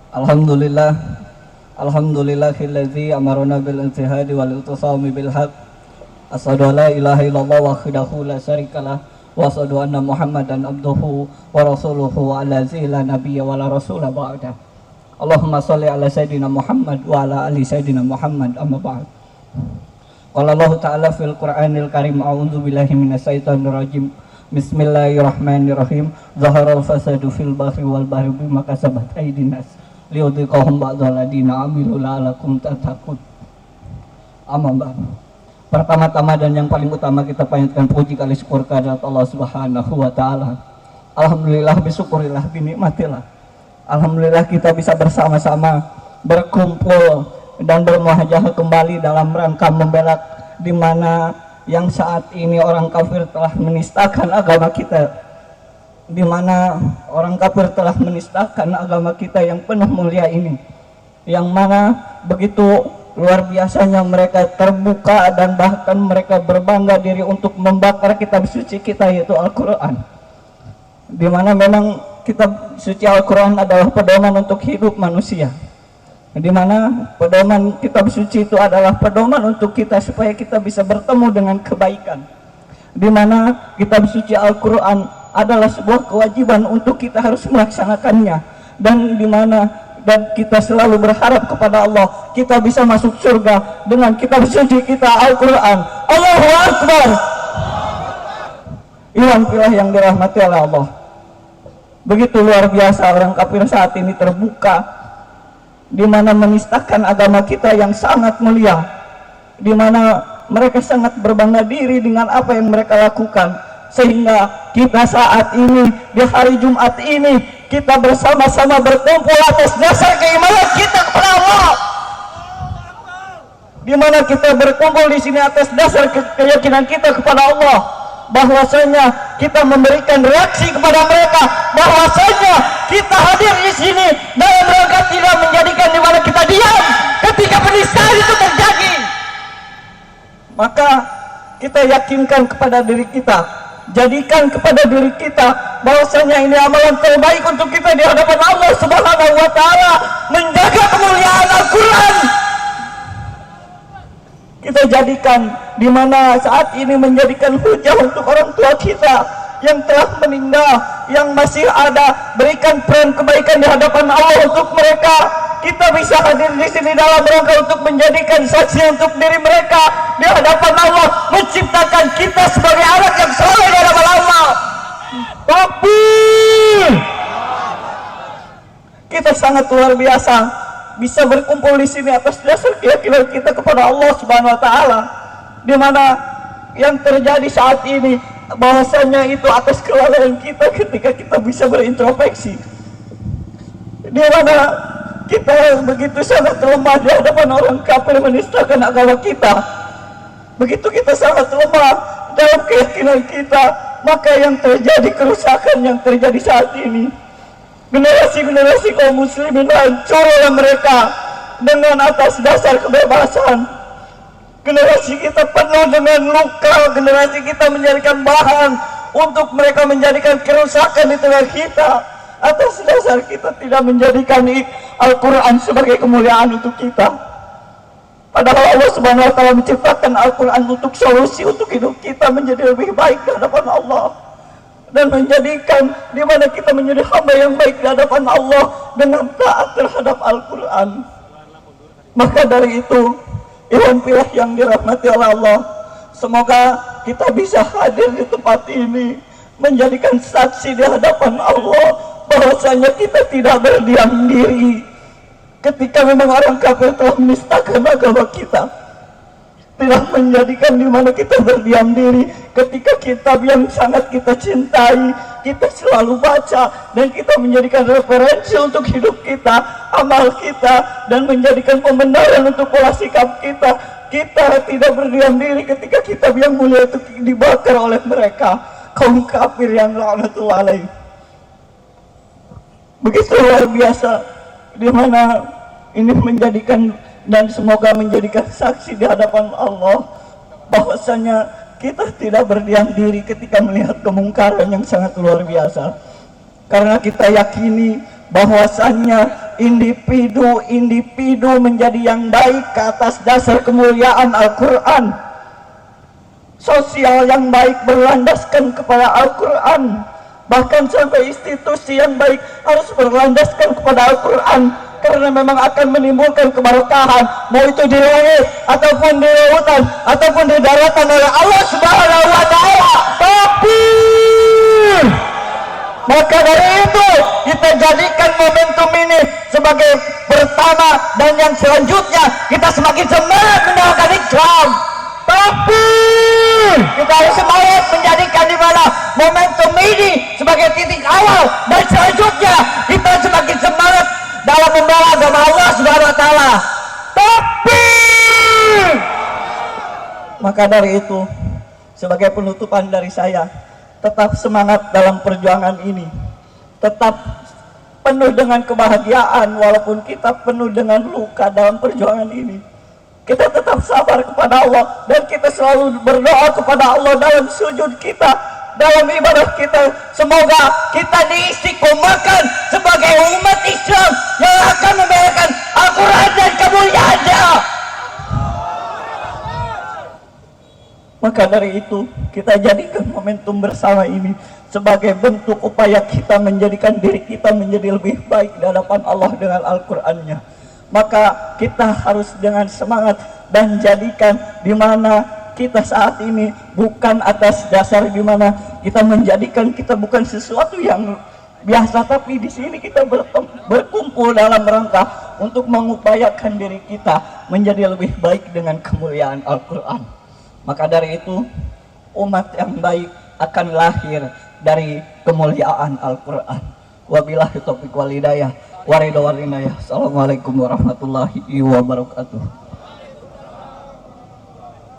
Alhamdulillah, alhamdulillahilladzi amarna bil ijtihadi wal itisami bil haq. Asyhadu an la ilaha illallah wahdahu la syarikalah wa asyhadu anna Muhammadan abduhu wa rasuluhu wa ala la nabiyya wa la rasula ba'da. Allahumma shalli ala sayyidina Muhammad wa ala ali sayyidina Muhammad, amma ba'd. Qala Allah ta'ala fil Qur'anil Karim, a'udzu billahi minasyaitonir rajim. Bismillahirrahmanirrahim. Zaharal fasadu fil bahri wal bahri bima kasabat aydin nas liudhiqahum ba'dal ladina amilu la'alakum tattaqun. Amma. Pertama-tama dan yang paling utama kita panjatkan puji kali syukur kehadirat Allah Subhanahu wa taala. Alhamdulillah, bisyukurillah, binikmatillah. Alhamdulillah kita bisa bersama-sama berkumpul dan bermuhajah kembali dalam rangka membela di mana yang saat ini orang kafir telah menistakan agama kita, di mana orang kafir telah menistakan agama kita yang penuh mulia ini, yang mana begitu luar biasanya mereka terbuka dan bahkan mereka berbangga diri untuk membakar kitab suci kita, yaitu Al-Quran, di mana memang kitab suci Al-Quran adalah pedoman untuk hidup manusia, di mana pedoman kitab suci itu adalah pedoman untuk kita supaya kita bisa bertemu dengan kebaikan, di mana kitab suci Al-Quran adalah sebuah kewajiban untuk kita harus melaksanakannya, dan di mana kita selalu berharap kepada Allah kita bisa masuk surga dengan kitab suci kita Al-Quran. Allahu Akbar. Iwan filah yang dirahmati oleh Allah, begitu luar biasa orang kafir saat ini terbuka, di mana menistakan agama kita yang sangat mulia, di mana mereka sangat berbangga diri dengan apa yang mereka lakukan, sehingga kita saat ini di hari Jumat ini kita bersama-sama berkumpul atas dasar keimanan kita kepada Allah, di mana kita berkumpul di sini atas dasar keyakinan kita kepada Allah, bahwasanya kita memberikan reaksi kepada mereka, bahwasanya kita hadir di sini dalam rangka tidak menjadikan di mana kita diam ketika penistaan itu terjadi. Maka kita yakinkan kepada diri kita, jadikan kepada diri kita bahwasanya ini amalan terbaik untuk kita di hadapan Allah Subhanahu wa taala, menjaga kemuliaan Al-Quran. Kita jadikan di mana saat ini menjadikan hujah untuk orang tua kita yang telah meninggal, yang masih ada, berikan peran kebaikan di hadapan Allah untuk mereka. Kita bisa hadir di sini dalam rangka untuk menjadikan saksi untuk diri mereka di hadapan Allah, menciptakan kita sebagai anak yang soleh di hadapan Allah. Takbir. Kita sangat luar biasa bisa berkumpul di sini atas dasar keyakinan kita kepada Allah Subhanahu wa taala, di mana yang terjadi saat ini bahwasanya itu atas kelalaian kita ketika kita bisa berintrospeksi, di mana kita begitu sangat lemah di hadapan orang kafir menistakan agama kita. Begitu kita sangat lemah dalam keyakinan kita, maka yang terjadi kerusakan yang terjadi saat ini, generasi-generasi kaum muslimin hancur oleh mereka dengan atas dasar kebebasan. Generasi kita penuh dengan luka, generasi kita menjadikan bahan untuk mereka menjadikan kerusakan di tengah kita, atas dasar kita tidak menjadikan Al-Quran sebagai kemuliaan untuk kita. Padahal Allah Subhanahu wa taala menciptakan Al-Quran untuk solusi untuk hidup kita menjadi lebih baik di hadapan Allah, dan menjadikan di mana kita menjadi hamba yang baik di hadapan Allah dengan taat terhadap Al-Quran. Maka dari itu, ikhwan fillah yang dirahmati oleh Allah, semoga kita bisa hadir di tempat ini menjadikan saksi di hadapan Allah bahwasanya kita tidak berdiam diri ketika memang orang kafir telah menistakan agama kita, tidak menjadikan di mana kita berdiam diri ketika kitab yang sangat kita cintai kita selalu baca dan kita menjadikan referensi untuk hidup kita, amal kita, dan menjadikan pembenaran untuk pola sikap kita. Kita tidak berdiam diri ketika kitab yang mulia itu dibakar oleh mereka, kaum kafir yang laknatullah alaih. Begitu luar biasa, di mana ini menjadikan dan semoga menjadikan saksi di hadapan Allah bahwasanya kita tidak berdiam diri ketika melihat kemungkaran yang sangat luar biasa, karena kita yakini bahwasanya individu menjadi yang baik ke atas dasar kemuliaan Al-Quran. Sosial yang baik berlandaskan kepada Al-Quran. Bahkan sampai institusi yang baik harus berlandaskan kepada Al-Quran, karena memang akan menimbulkan keberkahan, mau itu di langit ataupun di lautan ataupun di daratan oleh Allah Subhanahu wa Ta'ala. Takbir. Maka dari itu kita jadikan momentum ini sebagai pertama, dan yang selanjutnya kita semakin semangat mendoakan Islam. Takbir. Kita harus semangat menjadikan di mana momentum ini sebagai titik awal, dan selanjutnya kita semakin semangat dalam membawa agama Allah Subhanahu wa Ta'ala. Takbir. Maka dari itu, sebagai penutupan dari saya, tetap semangat dalam perjuangan ini, tetap penuh dengan kebahagiaan walaupun kita penuh dengan luka dalam perjuangan ini. Kita tetap sabar kepada Allah, dan kita selalu berdoa kepada Allah dalam sujud kita, dalam ibadah kita. Semoga kita diistiqomahkan sebagai umat Islam yang akan memberikan Al-Quran dan kemuliaannya. Maka dari itu, kita jadikan momentum bersama ini sebagai bentuk upaya kita menjadikan diri kita menjadi lebih baik di hadapan Allah dengan Al-Qurannya. Maka kita harus dengan semangat dan jadikan di mana kita saat ini bukan atas dasar di mana kita menjadikan kita bukan sesuatu yang biasa, tapi di sini kita berkumpul dalam rangka untuk mengupayakan diri kita menjadi lebih baik dengan kemuliaan Al-Quran. Maka dari itu, umat yang baik akan lahir dari kemuliaan Al-Quran. Wabillahi taufiq wal hidayah. Assalamualaikum warahmatullahi wabarakatuh.